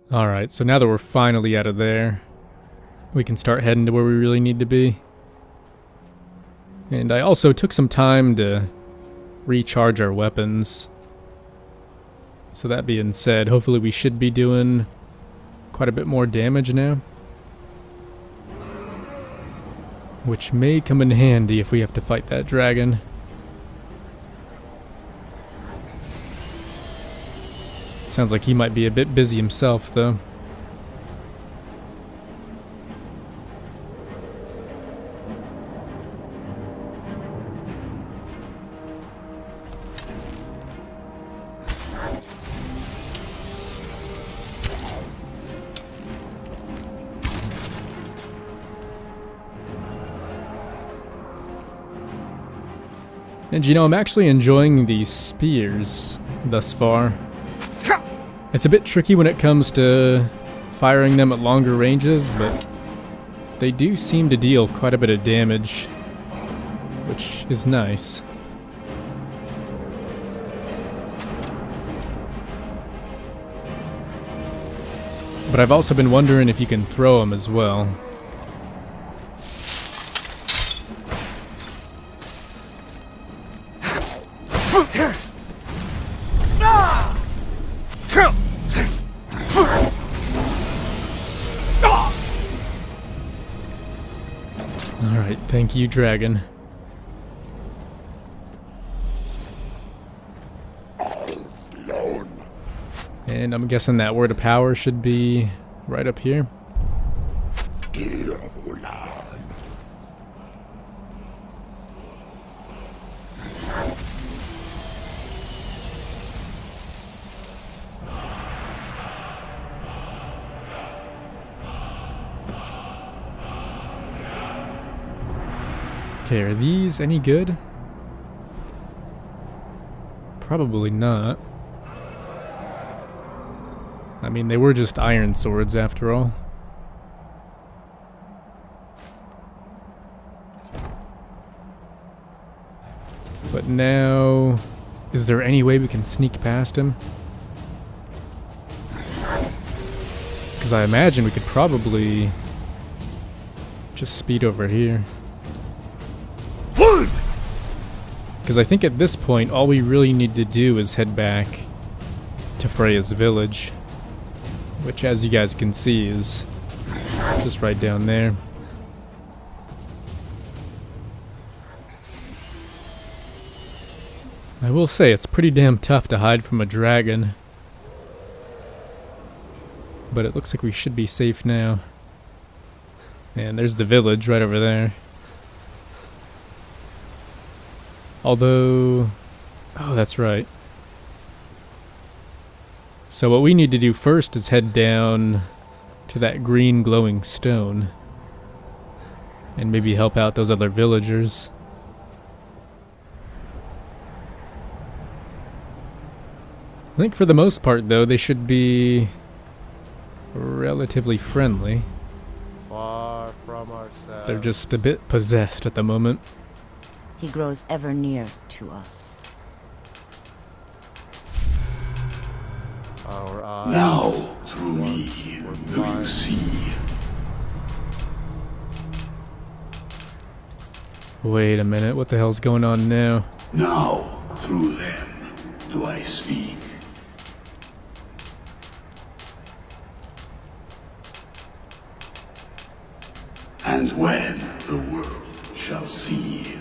Alright, so now that we're finally out of there, we can start heading to where we really need to be. And I also took some time to recharge our weapons. So that being said, hopefully we should be doing quite a bit more damage now. Which may come in handy if we have to fight that dragon. Sounds like he might be a bit busy himself, though. And you know, I'm actually enjoying these spears thus far. It's a bit tricky when it comes to firing them at longer ranges, but they do seem to deal quite a bit of damage, which is nice. But I've also been wondering if you can throw them as well. Alright, thank you, dragon. And I'm guessing that word of power should be right up here. Okay, are these any good? Probably not. I mean, they were just iron swords after all. But now, is there any way we can sneak past him? Because I imagine we could probably just speed over here. Because I think at this point, all we really need to do is head back to Freya's village. Which, as you guys can see, is just right down there. I will say, it's pretty damn tough to hide from a dragon. But it looks like we should be safe now. And there's the village right over there. Although... oh, that's right. So what we need to do first is head down to that green glowing stone. And maybe help out those other villagers. I think for the most part, though, they should be relatively friendly. Far from ourselves. They're just a bit possessed at the moment. He grows ever near to us. Our eyes Now, through me, do you see? Wait a minute, what the hell's going on now? Now, through them, do I speak? And when the world shall see,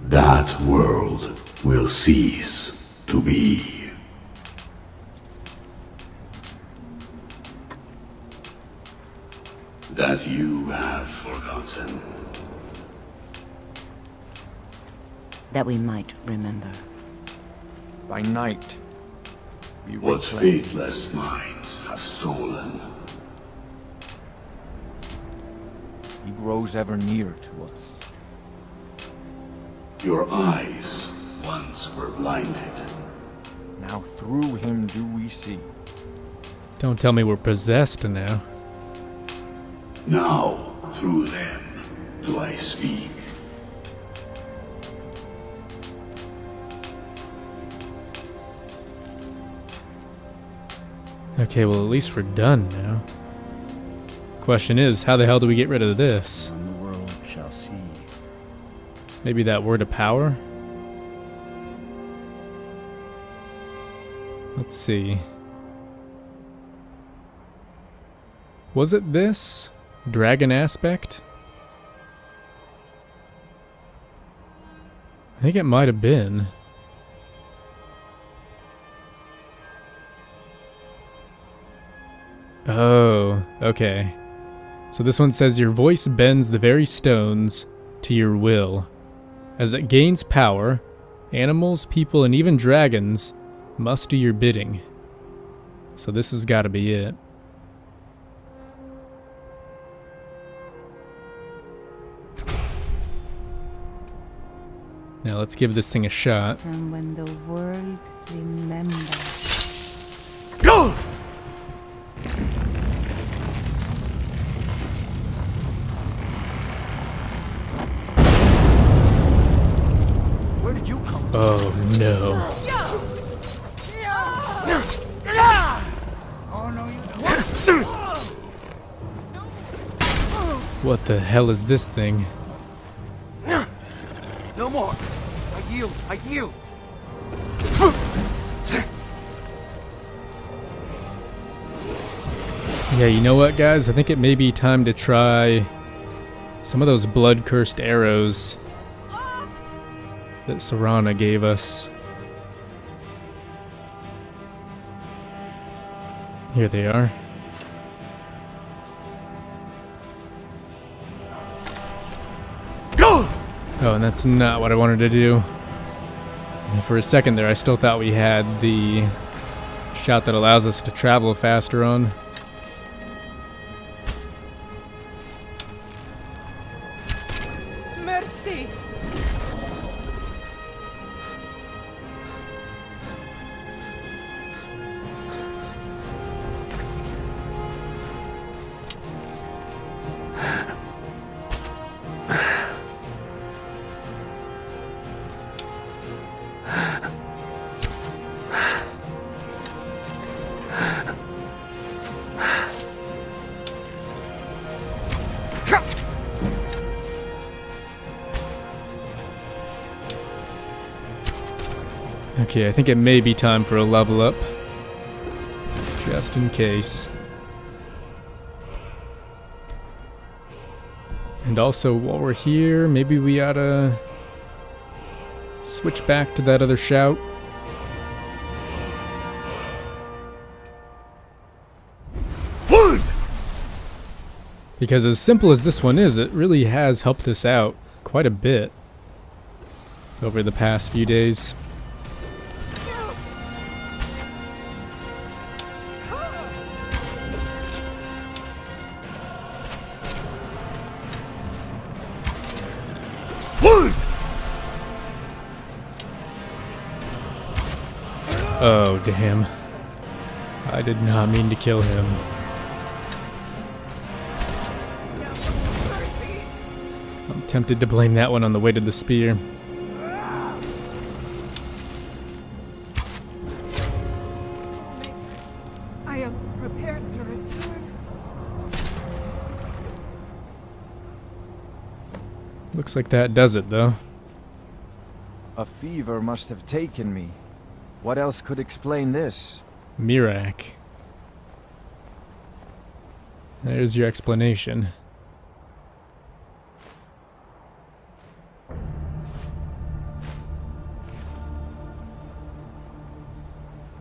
that world will cease to be. That you have forgotten. That we might remember. by night. We What reclaim. faithless minds have stolen. He grows ever near to us. Your eyes once were blinded. Now through him do we see. Don't tell me we're possessed now. Now, through them, do I speak. Okay, well at least we're done now. Question is, how the hell do we get rid of this? When the world shall see. Maybe that word of power? Let's see. Was it this? Dragon aspect? I think it might have been. Oh, okay. So this one says your voice bends the very stones to your will. As it gains power, animals, people, and even dragons must do your bidding. So this has got to be it. Now let's give this thing a shot. And when the world remembers. Go! Where did you come from? Oh no. Oh no, you don't. What the hell is this thing? No more. I yield. I yield. Yeah, you know what, guys? I think it may be time to try some of those blood-cursed arrows that Serana gave us. Here they are. Go! Oh, and that's not what I wanted to do. And for a second there, I still thought we had the shout that allows us to travel faster on. Mercy! Okay, I think it may be time for a level up. Just in case. And also, while we're here, maybe we oughta switch back to that other shout. Wood! Because as simple as this one is, it really has helped us out quite a bit over the past few days. Wood! Oh, damn. I did not mean to kill him. I'm tempted to blame that one on the weight of the spear. I am prepared to return. Looks like that does it, though. A fever must have taken me. What else could explain this? Mirak. There's your explanation.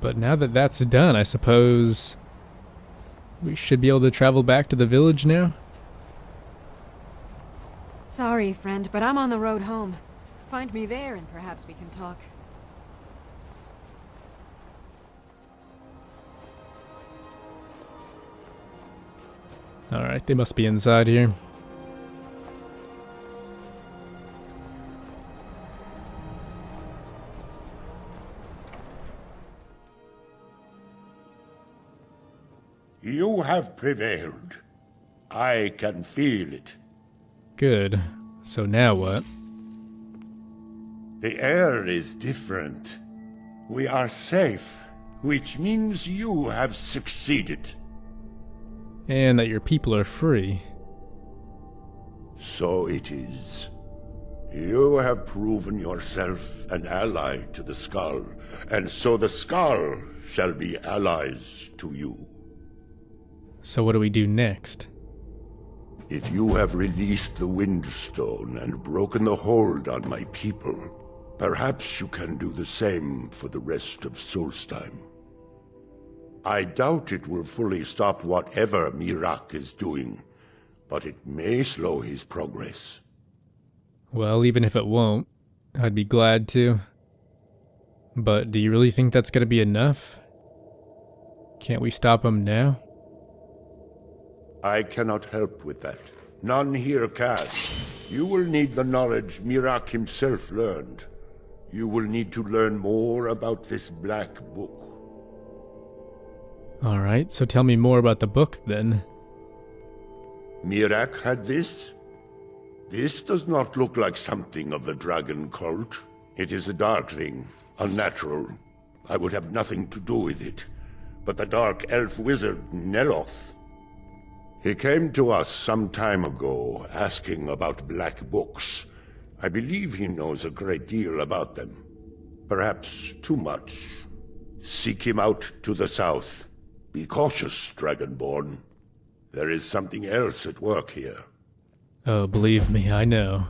But now that that's done, I suppose we should be able to travel back to the village now? Sorry, friend, but I'm on the road home. Find me there and perhaps we can talk. Alright, they must be inside here. You have prevailed. I can feel it. Good. So now what? The air is different. We are safe. which means you have succeeded. And that your people are free. So it is. You have proven yourself an ally to the Skaal, and so the Skaal shall be allies to you. So what do we do next? If you have released the Windstone and broken the hold on my people, perhaps you can do the same for the rest of Solstheim. I doubt it will fully stop whatever Miraak is doing, but it may slow his progress. Well, even if it won't, I'd be glad to. But do you really think that's gonna be enough? Can't we stop him now? I cannot help with that. None here can. You will need the knowledge Miraak himself learned. You will need to learn more about this black book. Alright, so tell me more about the book then. Miraak had this? This does not look like something of the dragon cult. It is a dark thing, unnatural. I would have nothing to do with it. But the dark elf wizard, Neloth. He came to us some time ago, asking about black books. I believe he knows a great deal about them. Perhaps too much. Seek him out to the south. Be cautious, Dragonborn. There is something else at work here. Oh, believe me, I know.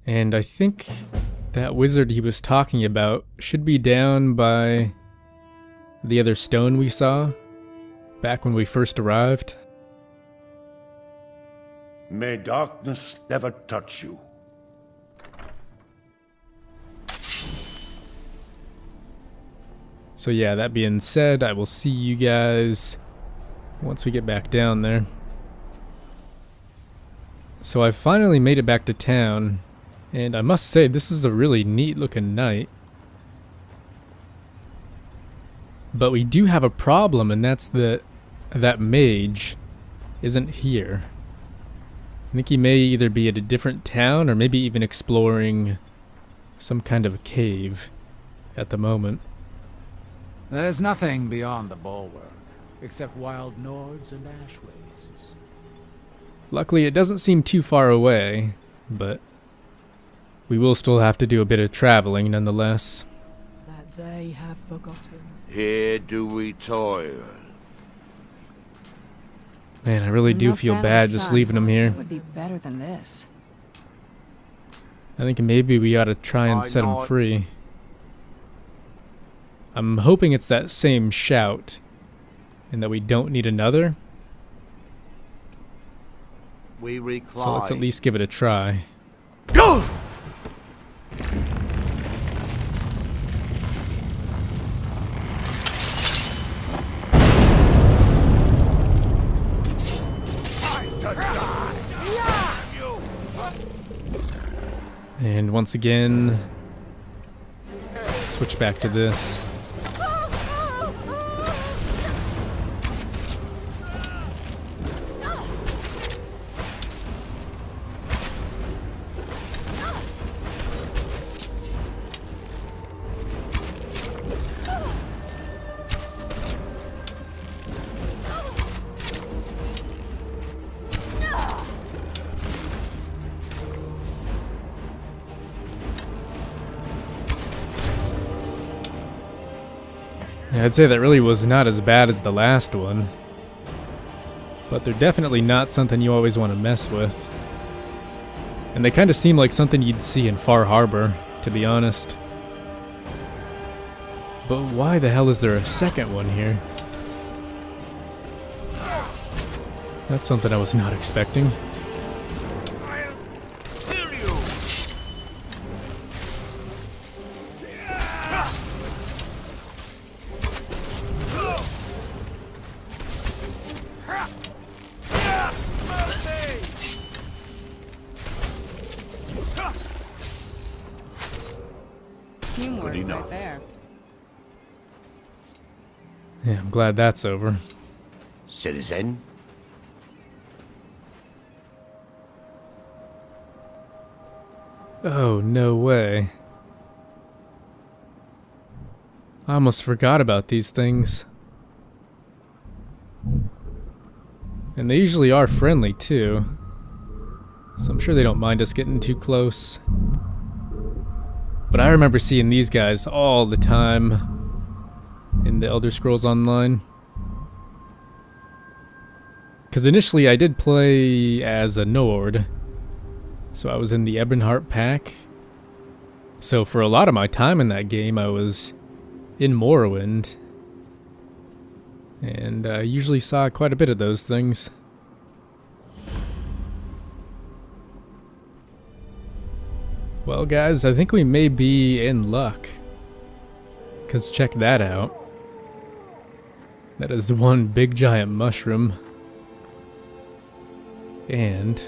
And I think that wizard he was talking about should be down by the other stone we saw back when we first arrived. May darkness never touch you. So yeah, that being said, I will see you guys once we get back down there. So I finally made it back to town, and I must say this is a really neat looking night. But we do have a problem, and that's that mage isn't here. I think he may either be at a different town or maybe even exploring some kind of cave at the moment. There's nothing beyond the bulwark, except wild Nords and ashways. Luckily, it doesn't seem too far away, but we will still have to do a bit of traveling nonetheless. That they have forgotten. Here do we toil. Man, I really do No feel family bad just son. leaving him here. It would be better than this. I think maybe we ought to try and set him free. I'm hoping it's that same shout, and that we don't need another. We recline. So let's at least give it a try. And once again, let's switch back to this. Yeah, I'd say that really was not as bad as the last one. But they're definitely not something you always want to mess with. And they kind of seem like something you'd see in Far Harbor, to be honest. But why the hell is there a second one here? That's something I was not expecting. Teamwork enough. right there. Yeah, I'm glad that's over. Citizen? Oh, no way. I almost forgot about these things. And they usually are friendly too. So I'm sure they don't mind us getting too close. But I remember seeing these guys all the time in the Elder Scrolls Online. Because initially I did play as a Nord. So I was in the Ebonheart pack. So for a lot of my time in that game I was in Morrowind. And I usually saw quite a bit of those things. Well guys, I think we may be in luck. Because check that out. That is one big giant mushroom. And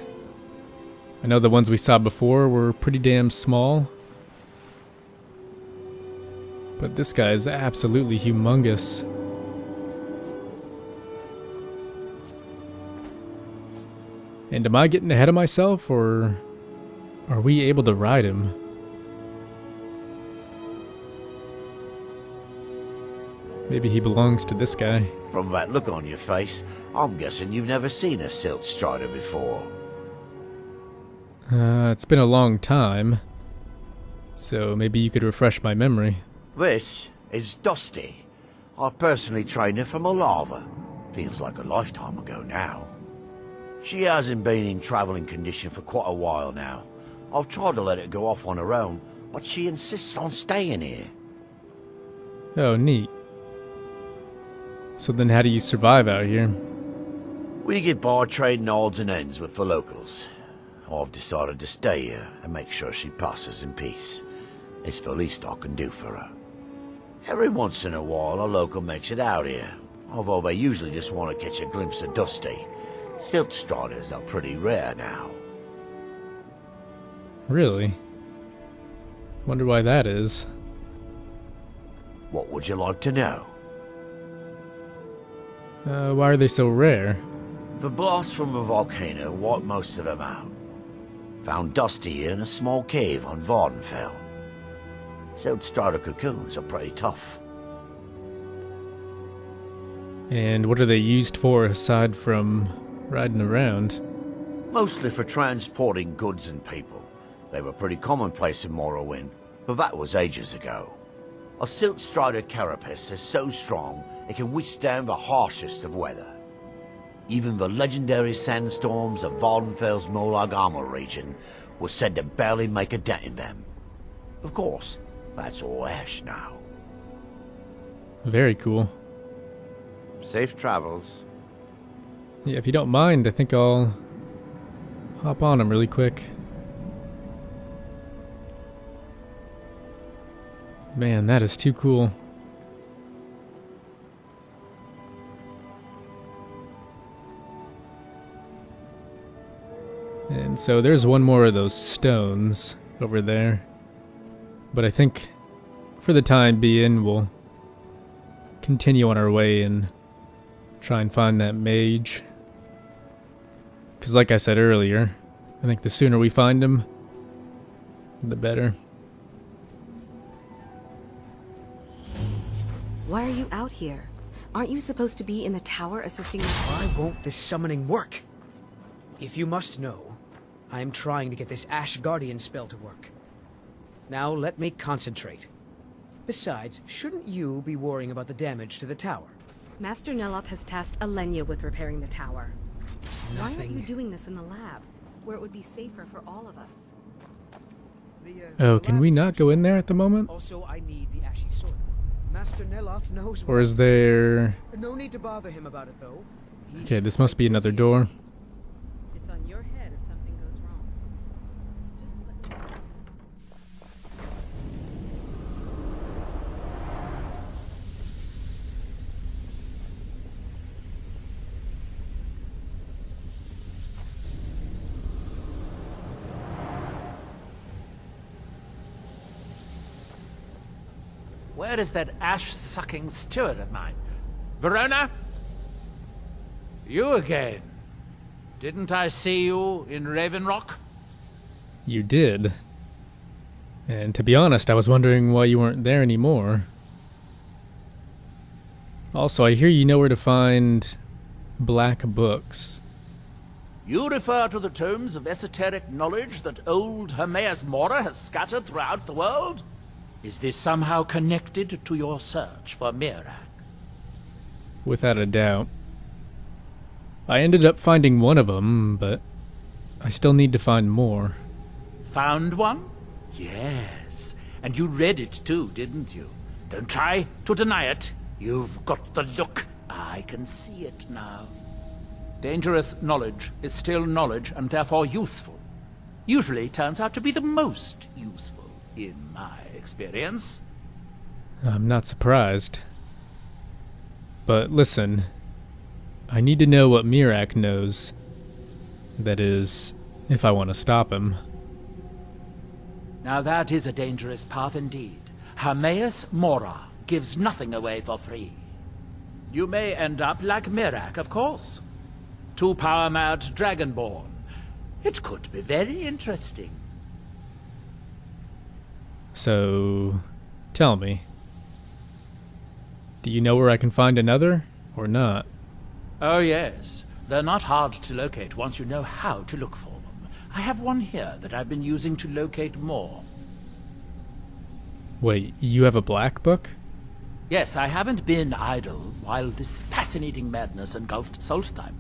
I know the ones we saw before were pretty damn small. But this guy is absolutely humongous. And am I getting ahead of myself, or are we able to ride him? Maybe he belongs to this guy. From that look on your face, I'm guessing you've never seen a silt strider before. It's been a long time. So maybe you could refresh my memory. This is Dusty. I personally trained her from a lava. Feels like a lifetime ago now. She hasn't been in traveling condition for quite a while now. I've tried to let it go off on her own, but she insists on staying here. Oh, neat. So then how do you survive out here? We get by trading odds and ends with the locals. I've decided to stay here and make sure she passes in peace. It's the least I can do for her. Every once in a while a local makes it out here, although they usually just want to catch a glimpse of Dusty. Silt striders are pretty rare now. Really? Wonder why that is. What would you like to know? Why are they so rare? The blast from the volcano wiped most of them out. Found Dusty in a small cave on Vardenfell. Silt strider cocoons are pretty tough. And what are they used for aside from riding around? Mostly for transporting goods and people. They were pretty commonplace in Morrowind, but that was ages ago. A silt strider carapace is so strong it can withstand the harshest of weather. Even the legendary sandstorms of Vardenfell's Molag Armor region were said to barely make a dent in them. Of course, that's all ash now. Very cool. Safe travels. Yeah, if you don't mind, I think I'll hop on them really quick. Man, that is too cool. And so there's one more of those stones over there. But I think for the time being, we'll continue on our way and try and find that mage. Because like I said earlier, I think the sooner we find him, the better. Why are you out here? Aren't you supposed to be in the tower assisting us? Why won't this summoning work? If you must know, I am trying to get this Ash Guardian spell to work. Now let me concentrate. Besides, shouldn't you be worrying about the damage to the tower? Master Neloth has tasked Alenia with repairing the tower. Why aren't Nothing. you doing this in the lab, where it would be safer for all of us? Oh, can we not go in there at the moment? Also, I need the ashy sword. Master Neloth knows. Or is there... No need to bother him about it, though. Okay, this must be another door. It's on your head if something goes wrong. Just let me know. Where is that ash-sucking steward of mine? Verona? You again. Didn't I see you in Raven Rock? You did. And to be honest, I was wondering why you weren't there anymore. Also, I hear you know where to find black books. You refer to the tomes of esoteric knowledge that old Hermaeus Mora has scattered throughout the world? Is this somehow connected to your search for Miraak? Without a doubt. I ended up finding one of them, but I still need to find more. Found one? Yes. And you read it too, didn't you? Don't try to deny it. You've got the look. I can see it now. Dangerous knowledge is still knowledge and therefore useful. Usually turns out to be the most useful, in my experience. I'm not surprised. But listen, I need to know what Miraak knows. That is, if I want to stop him. Now that is a dangerous path indeed. Hermaeus Mora gives nothing away for free. You may end up like Miraak, of course. Too power-mad dragonborn. It could be very interesting. So, tell me. Do you know where I can find another, or not? Oh yes. They're not hard to locate once you know how to look for them. I have one here that I've been using to locate more. Wait, you have a black book? Yes, I haven't been idle while this fascinating madness engulfed Solstheim.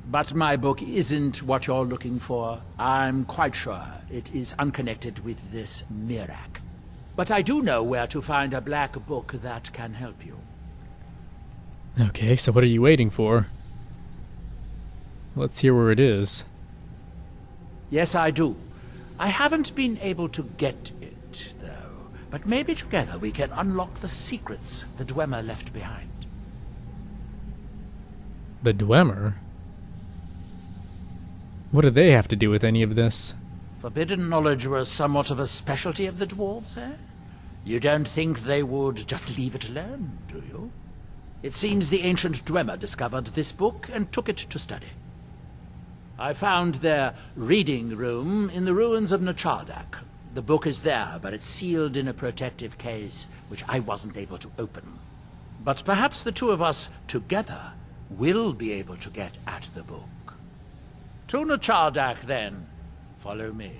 But my book isn't what you're looking for. I'm quite sure it is unconnected with this Miraak. But I do know where to find a black book that can help you. Okay, so what are you waiting for? Let's hear where it is. Yes, I do. I haven't been able to get it, though. But maybe together we can unlock the secrets the Dwemer left behind. The Dwemer? What do they have to do with any of this? Forbidden knowledge was somewhat of a specialty of the dwarves, eh? You don't think they would just leave it alone, do you? It seems the ancient Dwemer discovered this book and took it to study. I found their reading room in the ruins of Nechardak. The book is there, but it's sealed in a protective case, which I wasn't able to open. But perhaps the two of us, together, will be able to get at the book. To Nechardak, then. Follow me.